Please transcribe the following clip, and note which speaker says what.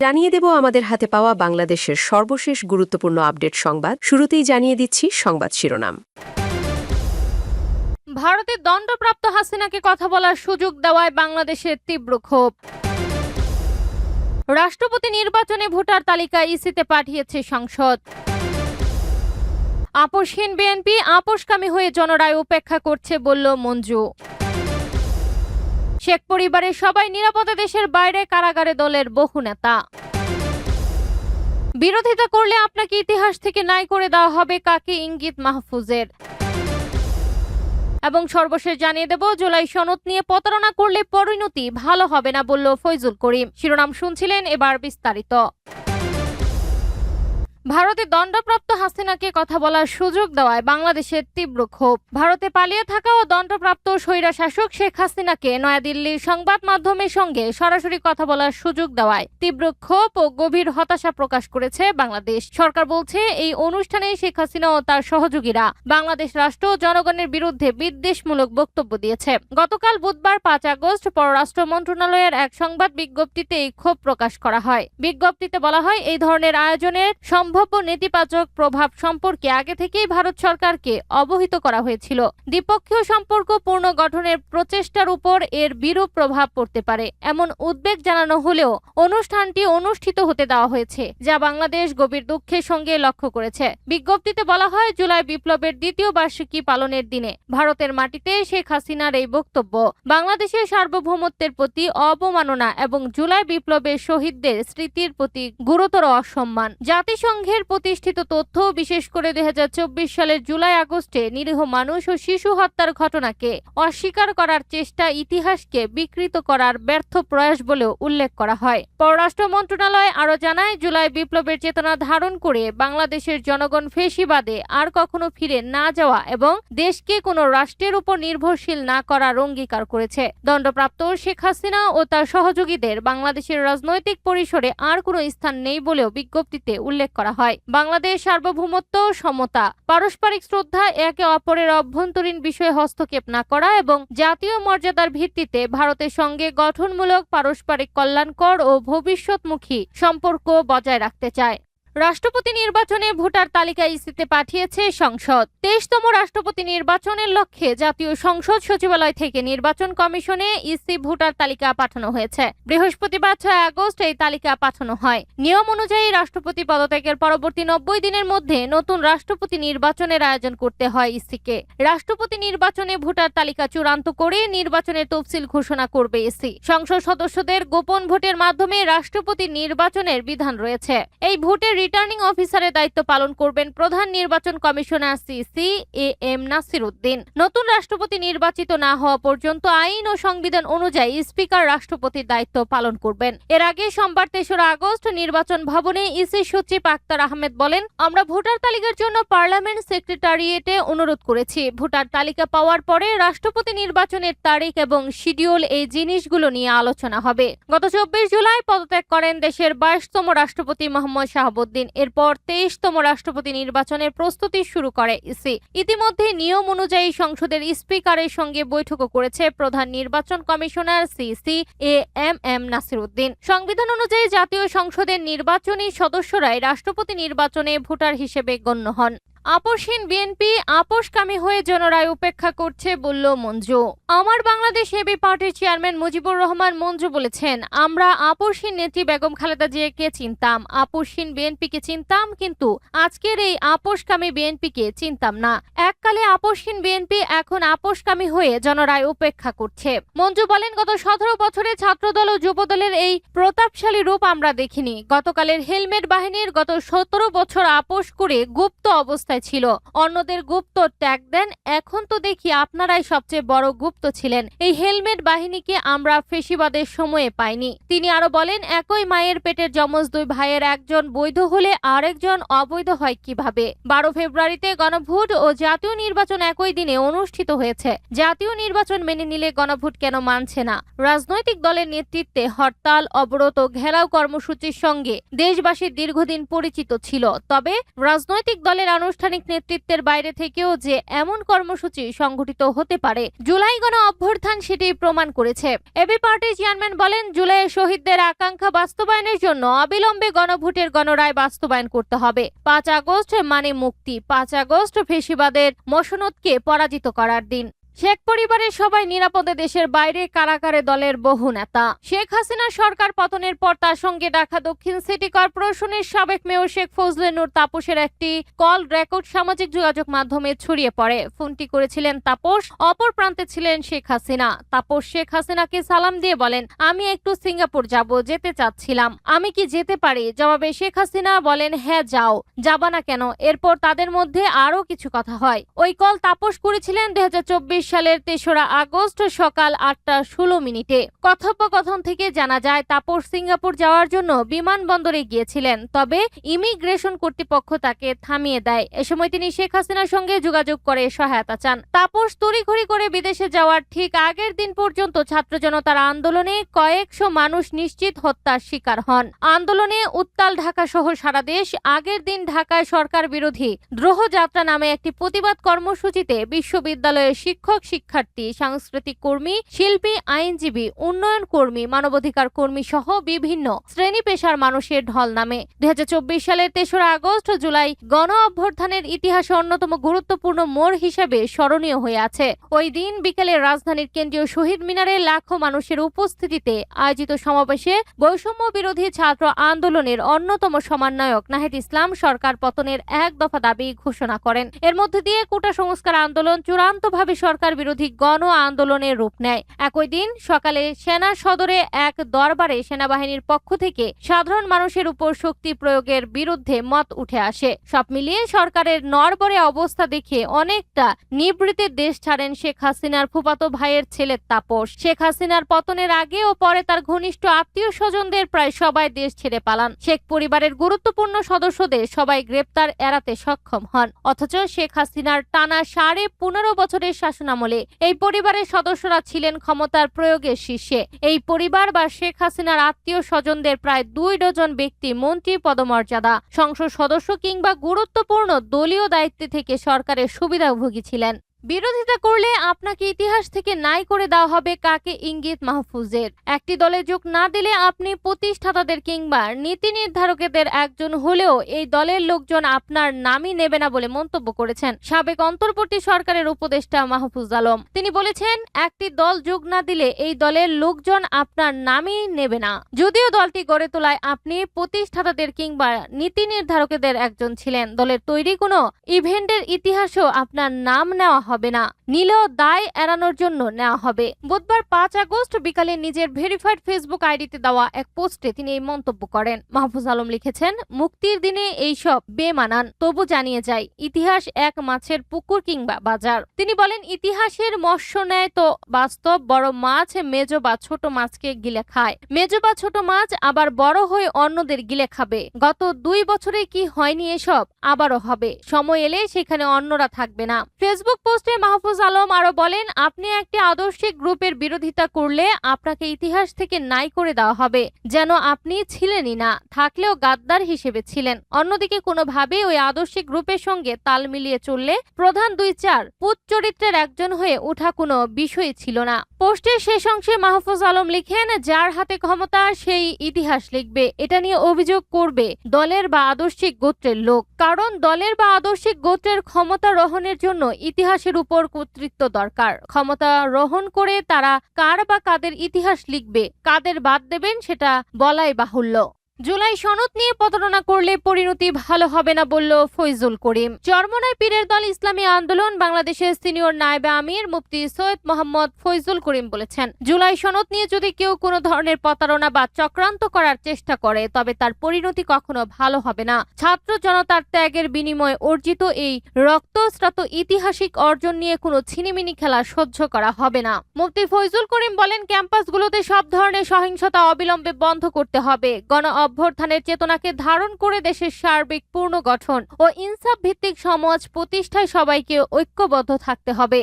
Speaker 1: জানিয়ে দেব আমাদের হাতে পাওয়া বাংলাদেশের সর্বশেষ গুরুত্বপূর্ণ আপডেট সংবাদ। শুরুতেই জানিয়ে দিচ্ছি সংবাদ শিরোনাম।
Speaker 2: ভারতের দণ্ডপ্রাপ্ত হাসিনাকে কথা বলার সুযোগ দেওয়ায় বাংলাদেশের তীব্র ক্ষোভ। রাষ্ট্রপতি নির্বাচনে ভোটার তালিকা ইসিতে পাঠিয়েছে সংসদ। আপোষহীন বিএনপি আপোষকামী হয়ে জনরায় উপেক্ষা করছে বলল মঞ্জু। শেখ পরিবারের সবাই নিরাপদে দেশের বাইরে, কারাগারে দলের বহু নেতা। বিরোধিতা করলে আপনাকে ইতিহাস থেকে নাই করে দেওয়া হবে, কাকে ইঙ্গিত মাহফুজের। এবং সর্বশেষ জানিয়ে দেব, জুলাই সনদ নিয়ে প্রতারণা করলে পরিণতি ভালো হবে না বলল ফয়জুল করিম। শিরোনাম শুনছিলেন, এবার বিস্তারিত। ভারতে দণ্ডপ্রাপ্ত হাসিনাকে কথা বলার সুযোগ দেওয়ায় বাংলাদেশের তীব্র ক্ষোভ। ভারতে পালিয়ে থাকা ও দণ্ডপ্রাপ্ত স্বৈরশাসক শেখ হাসিনাকে নয়াদিল্লির সংবাদ মাধ্যমের সঙ্গে সরাসরি কথা বলার সুযোগ দেওয়ায় তীব্র ক্ষোভ ও গভীর হতাশা প্রকাশ করেছে বাংলাদেশ সরকার। বলছে, এই অনুষ্ঠানে শেখ হাসিনা ও তার সহযোগীরা বাংলাদেশ রাষ্ট্র ও জনগণের বিরুদ্ধে বিদ্বেষমূলক বক্তব্য দিয়েছে। গতকাল বুধবার ৫ আগস্ট পররাষ্ট্র মন্ত্রণালয়ের এক সংবাদ বিজ্ঞপ্তিতে এই ক্ষোভ প্রকাশ করা হয়। বিজ্ঞপ্তিতে বলা হয়, এই ধরনের আয়োজনের সম্ভাব্য নেতিবাচক প্রভাব সম্পর্কে আগে থেকেই ভারত সরকারকে অবহিত করা হয়েছিল। দ্বিপক্ষীয় সম্পর্ক পুনর্গঠনের প্রচেষ্টার উপর এর বিরূপ প্রভাব পড়তে পারে এমন উদ্বেগ জানানো হলেও অনুষ্ঠানটি অনুষ্ঠিত হতে দেওয়া হয়েছে, যা বাংলাদেশ গভীর দুঃখের সঙ্গে লক্ষ্য করেছে। বিজ্ঞপ্তিতে বলা হয়, জুলাই বিপ্লবের দ্বিতীয় বার্ষিকী পালনের দিনে ভারতের মাটিতে শেখ হাসিনার এই বক্তব্য বাংলাদেশের সার্বভৌমত্বের প্রতি অবমাননা এবং জুলাই বিপ্লবের শহীদদের স্মৃতির প্রতি গুরুতর অসম্মান। জাতিসংঘের প্রতিষ্ঠিত তথ্য, বিশেষ করে ২০২৪ সালের জুলাই আগস্টে নিরীহ মানুষ ও শিশু হত্যার ঘটনাকে অস্বীকার করার চেষ্টা ইতিহাসকে বিকৃত করার ব্যর্থ প্রয়াস বলেও উল্লেখ করা হয়। পররাষ্ট্র মন্ত্রণালয় আরও জানায়, জুলাই বিপ্লবের চেতনা ধারণ করে বাংলাদেশের জনগণ ফেসিবাদে আর কখনো ফিরে না যাওয়া এবং দেশকে কোনো রাষ্ট্রের উপর নির্ভরশীল না করার অঙ্গীকার করেছে। দণ্ডপ্রাপ্ত শেখ হাসিনা ও তার সহযোগীদের বাংলাদেশের রাজনৈতিক পরিসরে আর কোনো স্থান নেই বলেও বিজ্ঞপ্তিতে উল্লেখ করা হয়। বাংলাদেশ সার্বভৌমত্ব, সমতা, পারস্পরিক শ্রদ্ধা, একে অপরের অভ্যন্তরীণ বিষয়ে হস্তক্ষেপ না করা এবং জাতীয় মর্যাদার ভিত্তিতে ভারতের সঙ্গে গঠনমূলক, পারস্পরিক কল্যাণকর ও ভবিষ্যৎমুখী সম্পর্ক বজায় রাখতে চায়। রাষ্ট্রপতি নির্বাচনে ভোটার তালিকা ইসিতে পাঠিয়েছে সংসদ। ২৩তম রাষ্ট্রপতি নির্বাচনের লক্ষ্যে জাতীয় সংসদ সচিবালয় থেকে নির্বাচন কমিশনে ইসি ভোটার তালিকা পাঠানো হয়েছে। বৃহস্পতিবার ৬ আগস্ট এই তালিকা পাঠানো হয়। নিয়ম অনুযায়ী রাষ্ট্রপতি পদত্যাগের পরবর্তী ৯০ দিনের মধ্যে নতুন রাষ্ট্রপতি নির্বাচনের আয়োজন করতে হয় ইসিকে। রাষ্ট্রপতি নির্বাচনে ভোটার তালিকা চূড়ান্ত করে নির্বাচনের তফসিল ঘোষণা করবে ইসি। সংসদ সদস্যদের গোপন ভোটের মাধ্যমে রাষ্ট্রপতি নির্বাচনের বিধান রয়েছে। এই ভোটের রিটার্নিং অফিসারের দায়িত্ব পালন করবেন প্রধান নির্বাচন commissioner CC M Nasir Uddin. নতুন রাষ্ট্রপতি নির্বাচিত না হওয়া পর্যন্ত আইন ও সংবিধান অনুযায়ী স্পিকার রাষ্ট্রপতির দায়িত্ব পালন করবেন। এর আগে সোমবার ৩রা আগস্ট নির্বাচন ভবনে ইসি সচিব আক্তার আহমেদ বলেন, আমরা ভোটার তালিকার জন্য পার্লামেন্ট সেক্রেটারিয়েটে অনুরোধ করেছি। ভোটার তালিকা পাওয়ার পরে রাষ্ট্রপতি নির্বাচনের তারিখ এবং শিডিউল, এই জিনিসগুলো নিয়ে আলোচনা হবে। গত ২৪ জুলাই পদত্যাগ করেন দেশের ২২তম রাষ্ট্রপতি মোহাম্মদ শাহাবুদ্দিন। এরপর ২৩তম রাষ্ট্রপতি নির্বাচনের প্রস্তুতি শুরু করে ইসি। ইতিমধ্যে নিয়ম অনুযায়ী সংসদের স্পিকারের সঙ্গে বৈঠকও করেছে প্রধান নির্বাচন commissioner CC M Nasir Uddin. সংবিধান অনুযায়ী জাতীয় সংসদের নির্বাচনী সদস্যরাই রাষ্ট্রপতি নির্বাচনে ভোটার হিসেবে গণ্য হন। আপোষহীন বিএনপি আপোষকামী হয়ে জনরায় উপেক্ষা করছে বলল মঞ্জু। আমার বাংলাদেশ এবি পার্টির চেয়ারম্যান মুজিবুর রহমান মঞ্জু বলেছেন, আমরা আপোষহীন নেত্রী বেগম খালেদা জিয়াকে চিনতাম, আপোষহীন বিএনপিকে চিনতাম, কিন্তু আজকের এই আপোষকামী বিএনপিকে চিনতাম না। এককালে আপোষহীন বিএনপি এখন আপোষকামী হয়ে জনরায় উপেক্ষা করছে। মঞ্জু বলেন, গত ১৭ বছরে ছাত্রদল ও যুবদলের এই প্রতাপশালী রূপ আমরা দেখিনি। গতকালের হেলমেট বাহিনীর গত ১৭ বছর আপোষ করে গুপ্ত অবস্থায় ছিল, অন্যদের গুপ্ত ট্যাগ দেন। এখন তো দেখি আপনারাই সবচেয়ে বড় গুপ্ত ছিলেন। এই হেলমেট বাহিনীকে আমরা ফেসিবাদের সময়ে পাইনি। তিনি আরো বলেন, একই মায়ের পেটের যমজ দুই ভাইয়ের একজন বৈধ হলে আরেকজন অবৈধ হয় কিভাবে? ১২ ফেব্রুয়ারিতে গণভোট ও জাতীয় নির্বাচন একই দিনে অনুষ্ঠিত হয়েছে। জাতীয় নির্বাচন মেনে নিলে গণভোট কেন মানছে না? রাজনৈতিক দলের নেতৃত্বে হরতাল, অবরোধ ও ঘেরাও কর্মসূচির সঙ্গে দেশবাসী দীর্ঘদিন পরিচিত ছিল। তবে রাজনৈতিক দলের আনুষ্ঠানিক আনুষ্ঠানিক নেতৃত্বের বাইরে থেকেও যে এমন কর্মসূচি সংগঠিত হতে পারে জুলাই গণ অভ্যুত্থান সেটি প্রমাণ করেছে। এবি পার্টির চেয়ারম্যান বলেন, জুলাইয়ে শহীদদের আকাঙ্ক্ষা বাস্তবায়নের জন্য অবিলম্বে গণভোটের গণরায় বাস্তবায়ন করতে হবে। 5 আগস্ট মানে মুক্তি, 5 আগস্ট ফ্যাসিবাদের মসনদকে পরাজিত করার দিন। শেখ পরিবারের সবাই নিরাপদে দেশের বাইরে, কারাগারে দলের বহু নেতা। শেখ হাসিনার সরকার পতনের পর তার সঙ্গে ঢাকা দক্ষিণ সিটি কর্পোরেশনের সাবেক মেয়র শেখ ফজলে নূর তাপসের একটি কল রেকর্ড সামাজিক যোগাযোগ মাধ্যমে ছড়িয়ে পড়ে। ফোনটি করেছিলেন তাপস, অপর প্রান্তে ছিলেন শেখ হাসিনা। তাপস শেখ হাসিনাকে সালাম দিয়ে বলেন, আমি একটু সিঙ্গাপুর যেতে চাচ্ছিলাম, আমি কি যেতে পারি? জবাবে শেখ হাসিনা বলেন, হ্যাঁ যাও, যাবা না কেন? এরপর তাদের মধ্যে আরো কিছু কথা হয়। ওই কল তাপস করেছিলেন 2024 সালের 3রা আগস্ট সকাল 8:16। কথোপকথন থেকে জানা যায় তাপস সিঙ্গাপুর যাওয়ার জন্য বিমানবন্দরে গিয়েছিলেন, তবে ইমিগ্রেশন কর্তৃপক্ষ তাকে থামিয়ে দেয়। এ সময় তিনি শেখ হাসিনার সঙ্গে যোগাযোগ করে সহায়তা চান। তাপস তড়িঘড়ি করে বিদেশে যাওয়ার ঠিক আগের দিন পর্যন্ত ছাত্র জনতার আন্দোলনে কয়েকশো মানুষ নিশ্চিত হত্যার শিকার হন। আন্দোলনে উত্তাল ঢাকা সহ সারা দেশ। আগের দিন ঢাকায় সরকার বিরোধী দ্রোহযাত্রা নামে একটি প্রতিবাদ কর্মসূচিতে বিশ্ববিদ্যালয়ের শিক্ষক, শিক্ষার্থী, সাংস্কৃতিক কর্মী, শিল্পী, আইনজীবী, উন্নয়ন কর্মী, মানবাধিকার কর্মী সহ বিভিন্ন শ্রেণী পেশার মানুষের ঢল নামে। 2024 সালের 3রা আগস্ট জুলাই গণ অভ্যুত্থানের ইতিহাসে অন্যতম গুরুত্বপূর্ণ মোড় হিসেবে স্মরণীয় হয়ে আছে। ওই দিন বিকেলে রাজধানীর কেন্দ্রীয় শহীদ মিনারে লাখো মানুষের উপস্থিতিতে আয়োজিত সমাবেশে বৈষম্য বিরোধী ছাত্র আন্দোলনের অন্যতম সমন্বয়ক নাহিদ ইসলাম সরকার পতনের 1 দফা দাবি ঘোষণা করেন। এর মধ্যে দিয়ে কোটা সংস্কার আন্দোলন চূড়ান্তভাবে সরকার বিরোধী গণ আন্দোলনের রূপ নেয়। একই দিন সকালে সেনা সদরে এক দরবারে সেনাবাহিনীর পক্ষ থেকে সাধারণ মানুষের উপর শক্তি প্রয়োগের বিরুদ্ধে মত উঠে আসে। সব মিলিয়ে সরকারের নড়বড়ে অবস্থা দেখে অনেকটা নিবৃত্তে দেশ ছাড়েন শেখ হাসিনার ফুফাতো ভাইয়ের ছেলে তাপস। শেখ হাসিনার পতনের আগে ও পরে তার ঘনিষ্ঠ আত্মীয় স্বজনদের প্রায় সবাই দেশ ছেড়ে পালান। শেখ পরিবারের গুরুত্বপূর্ণ সদস্যদের সবাই গ্রেপ্তার এড়াতে সক্ষম হন। অথচ শেখ হাসিনার টানা 15.5 বছরের শাসনামলে এই পরিবারের সদস্যরা ছিলেন ক্ষমতার প্রয়োগের শীর্ষে। এই পরিবার বা শেখ হাসিনার আত্মীয় স্বজনদের প্রায় 2 ডজন ব্যক্তি মন্ত্রী পদমর্যাদা, সংসদ সদস্য কিংবা গুরুত্বপূর্ণ দলীয় দায়িত্বে থেকে সরকারের সুবিধাভোগী ছিলেন। বিরোধিতা করলে আপনাকে ইতিহাস থেকে নাই করে দেওয়া হবে কাকে ইঙ্গিত মাহফুজের। একটি দলে যোগ না দিলে আপনি প্রতিষ্ঠাতাদের কিংবা নীতি নির্ধারকদের একজন হলেও এই দলের লোকজন আপনার নামই নেবে না বলে মন্তব্য করেছেন সাবেক অন্তর্বর্তী সরকারের উপদেষ্টা মাহফুজ আলম। তিনি বলেছেন, একটি দল যোগ না দিলে এই দলের লোকজন আপনার নামই নেবে না। যদিও দলটি গড়ে তোলায় আপনি প্রতিষ্ঠাতাদের কিংবা নীতি নির্ধারকদের একজন ছিলেন, দলের তৈরি কোনো ইভেন্টের ইতিহাসও আপনার নাম নেওয়া হবে না, নিলেও দায় এড়ানোর জন্য নেওয়া হবে। বুধবার 5 আগস্ট বিকালে নিজের ভেরিফাইড ফেসবুক আইডিতে দেওয়া এক পোস্টে তিনি এই মন্তব্য করেন। মাহফুজ আলম লিখেছেন, মুক্তির দিনে এইসব বেমানান, তবু জানিয়ে যায় ইতিহাস এক মাছের পুকুর কিংবা বাজার। তিনি বলেন, ইতিহাসের মৎস্য ন্যায় তো বাস্তব, বড় মাছ মেজ বা ছোট মাছকে গিলে খায়, মেজ বা ছোট মাছ আবার বড় হয়ে অন্যদের গিলে খাবে। গত 2 বছরে কি হয়নি এসব? আবারও হবে, সময় এলে সেখানে অন্যরা থাকবে না। ফেসবুক পোস্টে মাহফুজ আলম আরো বলেন, আপনি একটি আদর্শিক গ্রুপের বিরোধিতা করলে আপনাকে ইতিহাস থেকে নাই করে দেওয়া হবে, যেন আপনি ছিলেনই না, থাকলেও গাদ্দার হিসেবে ছিলেন। অন্যদিকে কোনোভাবে ওই আদর্শিক গ্রুপের সঙ্গে তাল মিলিয়ে চললে প্রধান 2-4 পুত চরিত্রের একজন হয়ে ওঠা কোনো বিষয় ছিল না। পোস্টের শেষ অংশে মাহফুজ আলম লিখেন, যার হাতে ক্ষমতা সেই ইতিহাস লিখবে, এটা নিয়ে অভিযোগ করবে দলের বা আদর্শিক গোত্রের লোক। কারণ দলের বা আদর্শিক গোত্রের ক্ষমতা রোহণের জন্য ইতিহাসের উপর কর্তৃত্ব দরকার। ক্ষমতা রোহণ করে তারা কার বা কাদের ইতিহাস লিখবে, কাদের বাদ দেবেন সেটা বলাই বাহুল্য। জুলাই সনদ নিয়ে প্রতারণা করলে পরিণতি ভালো হবে না বলল ফয়জুল করিম। চরমনায় পীরের দল ইসলামী আন্দোলন বাংলাদেশের সিনিয়র নায়েবে আমির মুফতি সৈয়দ মোহাম্মদ ফয়জুল করিম বলেছেন, জুলাই সনদ নিয়ে যদি কেউ কোনো ধরনের প্রতারণা বা চক্রান্ত করার চেষ্টা করে তবে তার পরিণতি কখনো ভালো হবে না। ছাত্র জনতার ত্যাগের বিনিময়ে অর্জিত এই রক্তস্রাত ঐতিহাসিক অর্জন নিয়ে কোনো ছিনিমিনি খেলা সহ্য করা হবে না। মুফতি ফয়জুল করিম বলেন, ক্যাম্পাসগুলোতে সব ধরনের সহিংসতা অবিলম্বে বন্ধ করতে হবে। গণ অভ্যুত্থানের চেতনাকে ধারণ করে দেশের সার্বিক পুনর্গঠন ও ইনসাফ ভিত্তিক সমাজ প্রতিষ্ঠায় সবাইকে ঐক্যবদ্ধ থাকতে হবে।